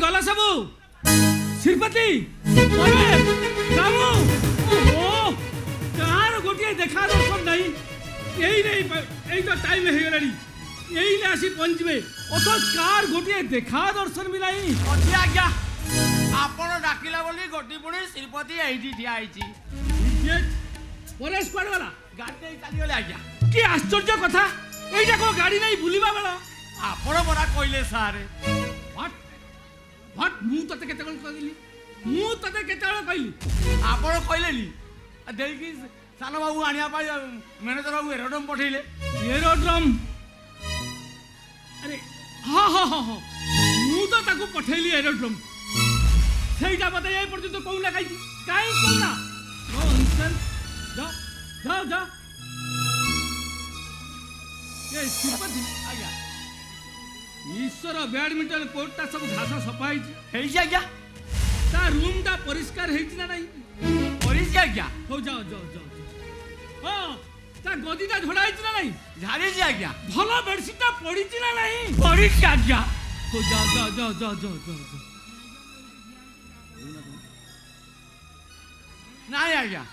गला सबू श्रीपति रामू ओहो कार गोटे देखा दर्शन नहीं यही नहीं यही तो टाइम हो गलानी यही ले आसी पहुंचबे अथच कार गोटे देखा दर्शन भी नहीं अच्छी आज्ञा आपण डाकिला बोली गोटी पुणी श्रीपति एठी ठिया आइची परेश कुआड वाला गाड़ी चली गले आज्ञा कि आश्चर्य कथा एटा को गाड़ी नहीं बुलिबा बेला आपण बड़ा कहले सार व्हाट व्हाट मु तते केते कहली आपण कहलेनी देखि सान बाबू आनिया पाई मैनेजर बाबू एरोड्रम पठेले एरोड्रम अरे हाँ हाँ हाँ हाँ मु तो ताको पठेली एरोड्रम सेटा बता ये पर्यंत कहूना काई कहूना नॉनसेंस जाओ जाओ जाओ ये श्रीपति आज्ञा ईश्वर बैडमिंटन कोर्ट ता सब घास सफा हेई आज्ञा ता रूम ता परिष्कार हेछि ना नहीं परिष्कार आज्ञा हो जाओ जाओ जाओ हां ता गदी ता झोड़ा हेछि ना नहीं झाड़ी जी आज्ञा भलो बेडशीट ता पड़ी छि ना नहीं परिष्कार आज्ञा हो जाओ जाओ जाओ जाओ जाओ जाओ नहीं आज्ञा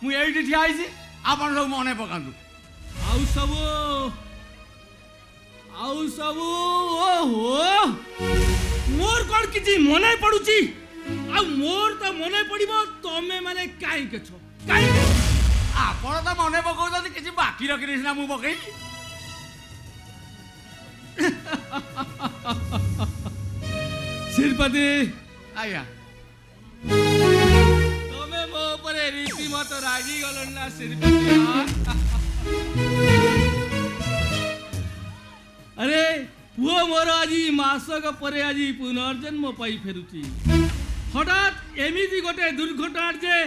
मु एठी ठिया आइछि आपण सब मने पकांदु आउ सबू ओहो मोर कोन किछि मने पडुची आ मोर तो मने पड़िबो तमे माने काई के छो काई आपण तो मने पकाउछथि किछि बाकी रखिनिस ना मु पकई श्रीपति आज्ञा तमे मो परे रीति मत रागी गलन ना श्रीपति अरे पुओ मोर आज मासक परे आज पुनर्जन्म पाई फेरुची हठात एमिति गोटे दुर्घटना जे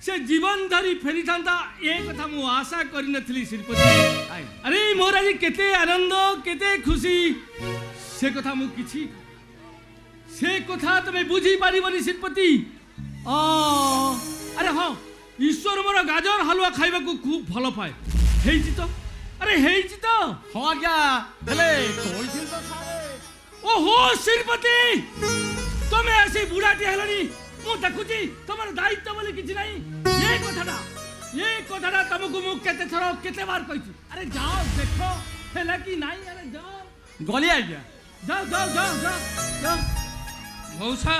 से जीवन धरी फेरी था ए कथा मु आशा करि नथली श्रीपति अरे मोर आज केते आनंद केते खुशी से कथा मु किछि से कथा तमे बुझी पारिबनी श्रीपति अरे हाँ ईश्वर मोर गाजर हलवा खाइबा को खूब भल पाए हेछि तो अरे हेछि तो हां आज्ञा भले कोइथिल तो सारे ओहो श्रीपति तमे ऐसी बुढ़ाटी हेलनी मु देखुची तमर दायित्व बोली किछि नहीं ये कथाटा तुमको मु केते थरो केते बार कहिछि अरे जाओ देखो हेला कि नहीं अरे जाओ गली आज्ञा जाओ जाओ जाओ जाओ जाओ मौसा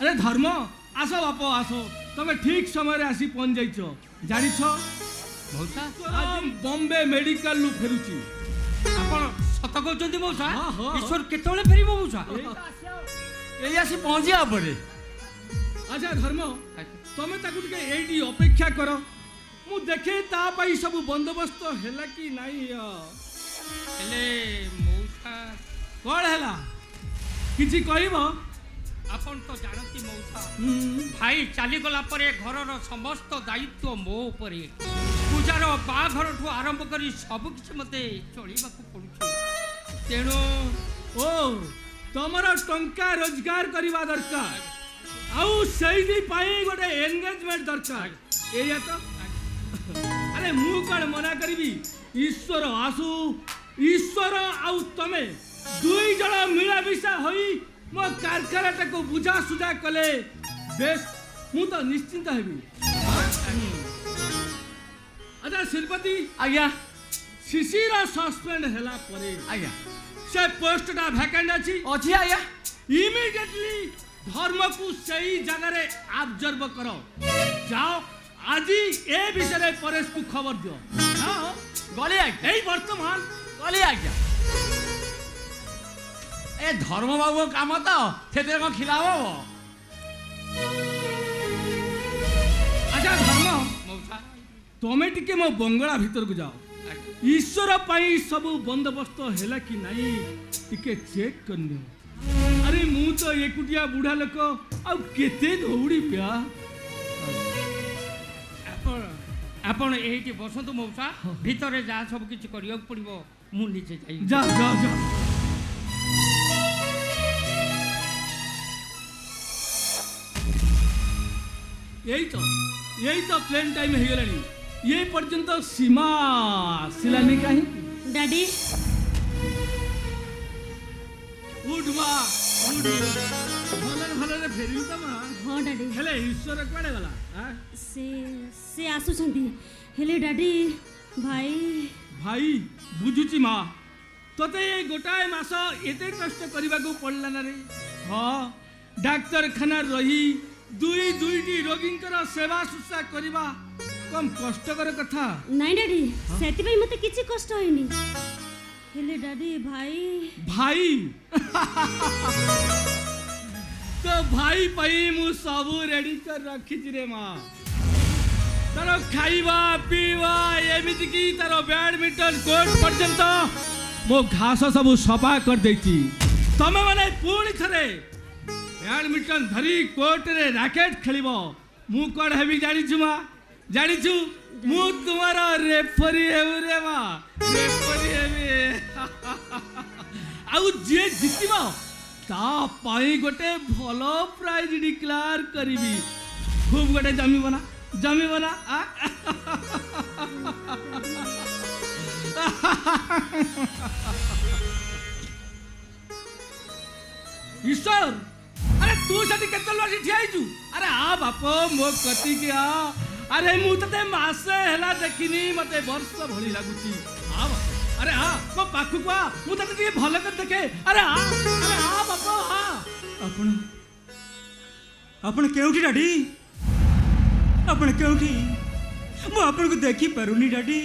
अरे धर्म आसो बाप आसो तमे ठीक समय रे आसी पहुंच जाइछो जानि छो मौसा आज बॉम्बे मेडिकल लु फेरुची आपण सत कहउचंती मौसा हाँ, हाँ। ईश्वर केतोले फेरिबो मौसा एई आसी पहुंचिया परे अच्छा धर्म तमे ताकु के एडी अपेक्षा करो मु देखे ता पाई सब बंदोबस्त हैला कि नहीं हेले मौसा कौन हैला किछि कहबो आपण तो जानती मौसा भाई चली गला परे घरर समस्त दायित्व मो उपरे पूजार बाघर ठू आरंभ करी सब किछि मते चलिबाकू पडुछि तेणु ओ तमरा टंका रोजगार करवा दरकार आउ सेही पाई गोटे एंगेजमेंट दरकार एया तो अरे मु कण मना करबी ईश्वर आसु ईश्वर आउ तमे दुई जण मिला मिसा होई मो कारखाना को बुझा सुझा कले बेस मु तो निश्चिंत हेबी अच्छा श्रीपति आज्ञा शिशिर सस्पेंड हैला परे आज्ञा से पोस्ट टा वैकेंट अछि अछि आज्ञा इमीडिएटली धर्म को सही जगह रे ऑब्जर्व करो जाओ आज ए विषय रे परेश को खबर दियो हां गली आज्ञा एई वर्तमान गली आज्ञा ए धर्म बाबू काम तो सेते को खिलाबो अच्छा धर्म मौसा तमे टिके मो बंगला भीतर को जाओ ईश्वर पाई सब बंदोबस्त हैला कि नहीं टिके चेक करनियो अरे मु तो एकुटिया बुढ़ा लोक आ केते दौड़ी पिया आपण एठी बसंतु मौसा भीतर जा सब किछि करियो पड़िबो मु नीचे जाई जा जा जा यही तो प्लेन टाइम हो गलानी ये पर्यंत सीमा सिलानी कहीं डैडी ମା ଭଲରେ ଭଲରେ ଫେରିଲୁ ତ ମା। ହଁ ଡାଡି ହେଲେ ଈଶ୍ୱର କୁଆଡ଼େ ଗଲା? ସେ ଆସୁଛନ୍ତି। ହେଲେ ଡାଡି ଭାଇ ଭାଇ ବୁଝୁଛି ମା, ତୋତେ ଏ ଗୋଟାଏ ମାସ ଏତେ କଷ୍ଟ କରିବାକୁ ପଡ଼ିଲା ନା ରେ। ହଁ, ଡାକ୍ତରଖାନାରେ ରହି ଦୁଇଟି ରୋଗୀଙ୍କର ସେବା ଶୁଶ୍ରୂଷା କରିବା କମ୍ କଷ୍ଟକର କଥା। ନାଇଁ ଡାଡି, ସେଥିପାଇଁ ମତେ କିଛି କଷ୍ଟ ହେଇନି। ହେଲେ ଡାଡି ଭାଇ तो भाई पाई मु सबू रेडी कर रखी रे माँ। तार खाइबा पीवा एमिति की तार बैडमिंटन कोर्ट पर्यंत मो घास सबू सफा कर देती। तमे माने पुणी थरे बैडमिंटन धरी कोर्ट रे रैकेट खेलिबो। मु कोड हेबी जानी छु माँ, जानी छु मु तुम्हारा रेफरी हेबु रे माँ, रेफरी हेबी। आउ जे जितिबो ता पाई गोटे भलो प्राइज डिक्लेयर करीबी। खूब गोटे जमी बना ईश्वर अरे तू सती केतल वाली ठियाइछु। अरे आ बापो मो कति के आ। अरे मु तते मासे हला देखिनी, मते वर्ष भली लागुची। आ बापो अरे हाँ मो पाखु को आ, मु तते टिके भलो कर देखे। अरे आ बापो आ। आपण केउठी डाडी? आपण केउठी? मु आपण को देखि पारुनी डाडी,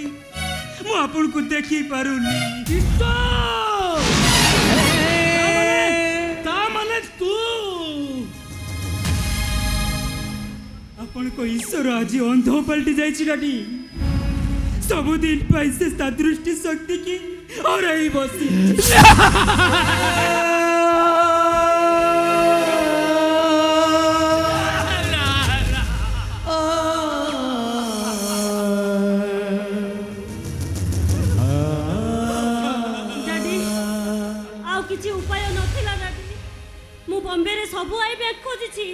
मु आपण को देखि पारुनी। ता माने तू आपण को ईश्वर आज अंध पलटी जाइछि डाडी। सबुदिन पैसे दृष्टि शक्ति की और यही बसी ଡାଡି ଆଉ କିଛି ଉପାୟ ନଥିଲା ଡାଡି। ମୁଁ ବମ୍ବେରେ ସବୁ ଆଇ ବ୍ୟାଗ୍ ଖୋଜିଛି,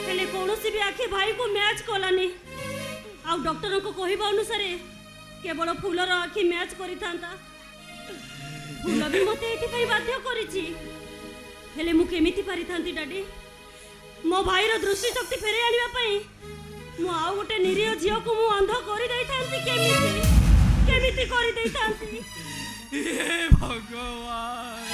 ହେଲେ କୌଣସି ବି ଆଖି ଭାଇକୁ ମ୍ୟାଚ୍ କଲାନି। ଆଉ ଡକ୍ଟରଙ୍କ କହିବା ଅନୁସାରେ କେବଳ ଫୁଲର ଆଖି ମ୍ୟାଚ୍ କରିଥାନ୍ତା। ଫୁଲ ବି ମୋତେ ଏଥିପାଇଁ ବାଧ୍ୟ କରିଛି। ହେଲେ ମୁଁ କେମିତି ପାରିଥାନ୍ତି ଡାଡି? ମୋ ଭାଇର ଦୃଷ୍ଟି ଶକ୍ତି ଫେରାଇ ଆଣିବା ପାଇଁ ମୁଁ ଆଉ ଗୋଟେ ନିରୀହ ଝିଅକୁ ମୁଁ ଅନ୍ଧ କରିଦେଇଥାନ୍ତି। କେମିତି କରିଦେଇଥାନ୍ତି? हे भगवान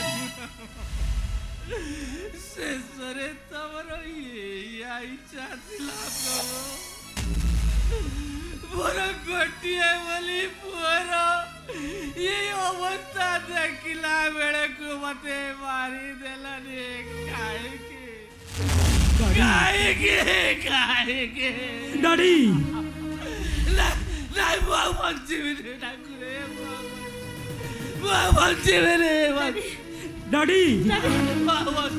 शेषरे तमर ये इच्छा थिला प्रभु। मोर गोटिए बोली पुअर ये अवस्था देखिला बेले को मते मारी देलानी। काहे के डाडी नहीं भगवान जी मेरे ठाकुरे भगवान जी मेरे डाडी भगवान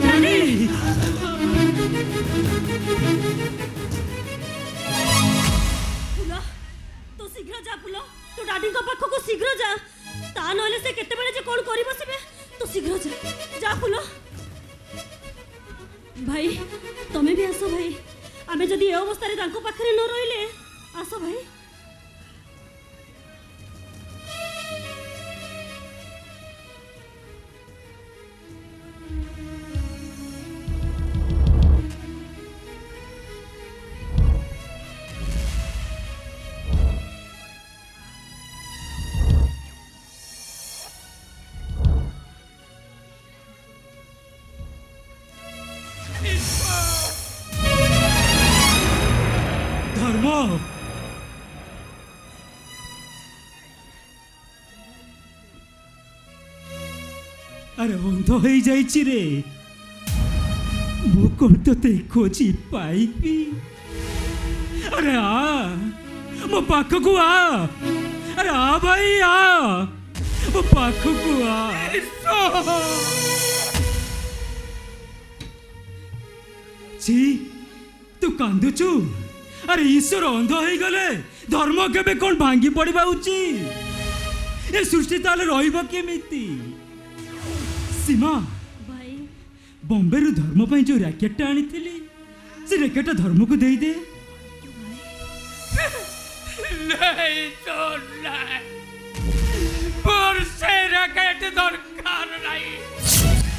ଡାଡି ଫୁଲ ତୁ ଶୀଘ୍ର ଯା। ଫୁଲ ତୁ ଡାଡିଙ୍କ ପାଖକୁ ଶୀଘ୍ର ଯା, ତା ନହେଲେ ସେ କେତେବେଳେ ଯେ କଣ କରି ବସିବେ। ତୁ ଶୀଘ୍ର ଯା ଫୁଲ। ଭାଇ ତମେ ବି ଆସ ଭାଇ, ଆମେ ଯଦି ଏ ଅବସ୍ଥାରେ ତାଙ୍କ ପାଖରେ ନ ରହିଲେ। ଆସ ଭାଇ। धर्म अरे अंध हो जाइछि रे। मु कोन तते खोजी पाइबी? अरे आ मो पाखकु आ। अरे आ भाई आ मो पाखकु आ। छी तू कांदुचु? अरे ईश्वर अंध हो गले धर्म केबे कोन भांगी पड़िबा उचित? ए सृष्टि ताले रहिबो केमिति? सीमा भाई बॉम्बे रु धर्म ପାଇଁ जो रैकेट आनी थिली से रैकेट धर्म को दे दे। नहीं तो नहीं, मोर से रैकेट दरकार नहीं।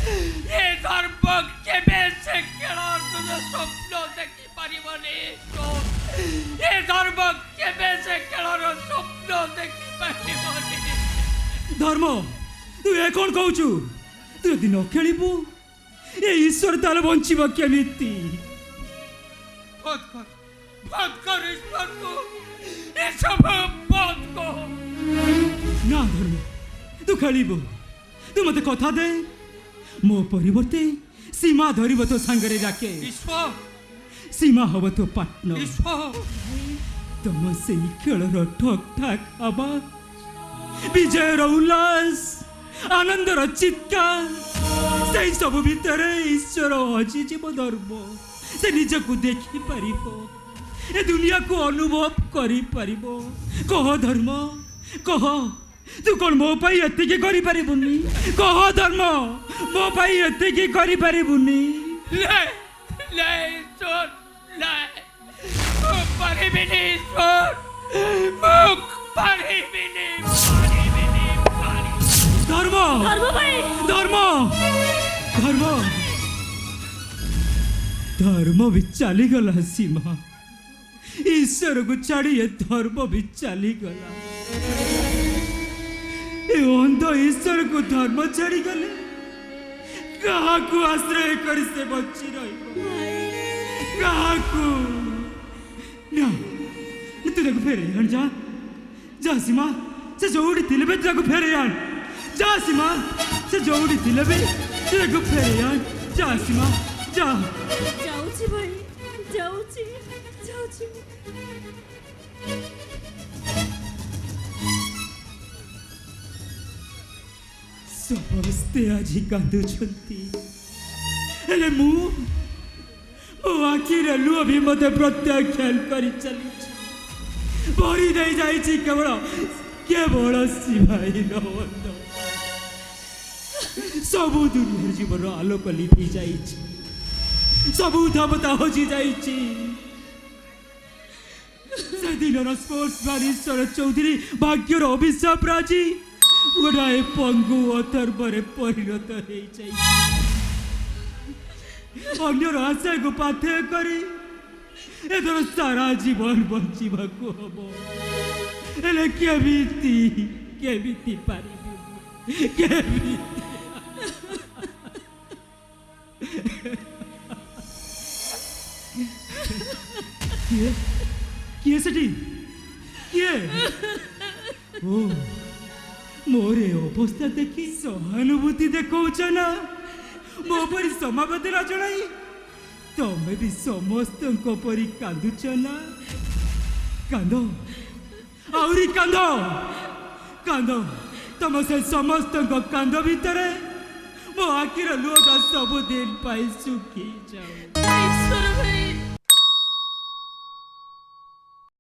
ଏ ଧର୍ମ କେବେ ସେ ଖେଳର ସ୍ୱପ୍ନ ଦେଖିପାରିବନି। ଏ ଧର୍ମ କେବେ ସେ ଖେଳର ସ୍ୱପ୍ନ ଦେଖିପାରିବନି। ଧର୍ମ ତୁ ଏ କ'ଣ କହୁଛୁ? ତୁ ଯଦି ନ ଖେଳିବୁ ଏ ଈଶ୍ୱର ତାହେଲେ ବଞ୍ଚିବ କେମିତି? ବନ୍ଦ କର ଈଶ୍ୱରକୁ, ଏସବୁ ବନ୍ଦ କର। ନା ଧର୍ମ ତୁ ଖେଳିବୁ। ତୁ ମତେ କଥା ଦେ, ମୋ ପରିବର୍ତ୍ତେ ସୀମା ଧରିବ ତୋ ସାଙ୍ଗରେ ରାକେ। ଈଶ୍ୱର ସୀମା ହବ ତୋ ପାର୍ଟନର। ଈଶ୍ୱର ତମ ସେଇ ଖେଳର ଠକ୍ ଠାକ୍ ହବା, ବିଜୟର ଉଲ୍ଲାସ, ଆନନ୍ଦର ଚିତ୍କାର, ସେଇ ସବୁ ଭିତରେ ଈଶ୍ୱର ହଜିଯିବ। ଧର୍ମ ସେ ନିଜକୁ ଦେଖିପାରିବ, ଏ ଦୁନିଆକୁ ଅନୁଭବ କରିପାରିବ। କହ ଧର୍ମ କହ, ତୁ କ'ଣ ମୋ ପାଇଁ ଏତିକି କରିପାରିବୁନି? କହ ଧର୍ମ, ମୋ ପାଇଁ ଏତିକି କରିପାରିବୁନି? লাই লাই ଈଶ୍ୱର লাই, ମୁଁ ପାରିବିନି ଈଶ୍ୱର, ମୁଁ ପାରିବିନି। ଧର୍ମ ଧର୍ମ ଭାଇ ଧର୍ମ ଧର୍ମ ଧର୍ମ ବି ଚାଲିଗଲା ସୀମା। ଈଶ୍ୱରକୁ ଛାଡ଼ି ଏ ଧର୍ମ ବି ଚାଲିଗଲା। ଏ ଅନ୍ଧ ଈଶ୍ୱରକୁ ଧର୍ମ ଛାଡ଼ିଗଲେ କାହାକୁ ଆଶ୍ରୟ କରି ସେ ବଞ୍ଚି ରହିବ? କାହାକୁ? ନା ତୁ ତାକୁ ଫେରେଇ ଆଣ। ଯା ଯା ସୀମା, ସେ ଯୋଉଠି ଥିଲେ ବି ତୁ ତାକୁ ଫେରେଇ ଆଣ। ଯା ସୀମା, ସେ ଯୋଉଠି ଥିଲେ ବି ତୁ ତାକୁ ଫେରେଇ ଆଣ। ଯା ସୀମା ଯା। ଯାଉଛି ଭାଇ, ଯାଉଛି ଯାଉଛି। ସମସ୍ତେ ଆଜି କାନ୍ଦୁଛନ୍ତି, ହେଲେ ମୁଁ ମୋ ଆଖିରେ ଲୁହ ବି ମୋତେ ପ୍ରତ୍ୟାଖ୍ୟାନ କରି ଚାଲିଛି। ଭରି ଦେଇ ଯାଇଛି କେବଳ କେବଳ ସୀମାହୀନ ଅନ୍ଧ। ସବୁ ଦୁନିଆର ଜୀବନର ଆଲୋକ ଲିଭି ଯାଇଛି, ସବୁ ଧାବତା ହଜି ଯାଇଛି। ସେଦିନର ସ୍ପୋର୍ଟସମ୍ୟାନ ଈଶ୍ୱର ଚୌଧୁରୀ ଭାଗ୍ୟର ଅଭିଶାପ ଆଜି ଗୋଟାଏ ପଙ୍ଗୁ ଅଥର୍ବରେ ପରିଣତ ହେଇଯାଇଛି। ଅନ୍ୟର ଆଶାକୁ ପାଥେୟ କରି ଏଥର ସାରା ଜୀବନ ବଞ୍ଚିବାକୁ ହବ। ହେଲେ କେମିତି କେମିତି ପାରିବି? କେମିତି? କିଏ ସେଠି? କିଏ? ଓ ମୋର ଏ ଅବସ୍ଥା ଦେଖି ସହାନୁଭୂତି ଦେଖାଉଛ ନା? ମୋ ପରି ସମବେଦନା ଜଣାଇ ତମେ ବି ସମସ୍ତଙ୍କ ପରି କାନ୍ଦୁଛ ନା? କାନ୍ଦ, ଆହୁରି କାନ୍ଦ, କାନ୍ଦ। ତମ ସେ ସମସ୍ତଙ୍କ କାନ୍ଦ ଭିତରେ ମୋ ଆଖିର ଲୁହଟା ସବୁଦିନ ପାଇଁ ଶୁଖିଯାଉ। ଈଶ୍ୱର ଭାଇ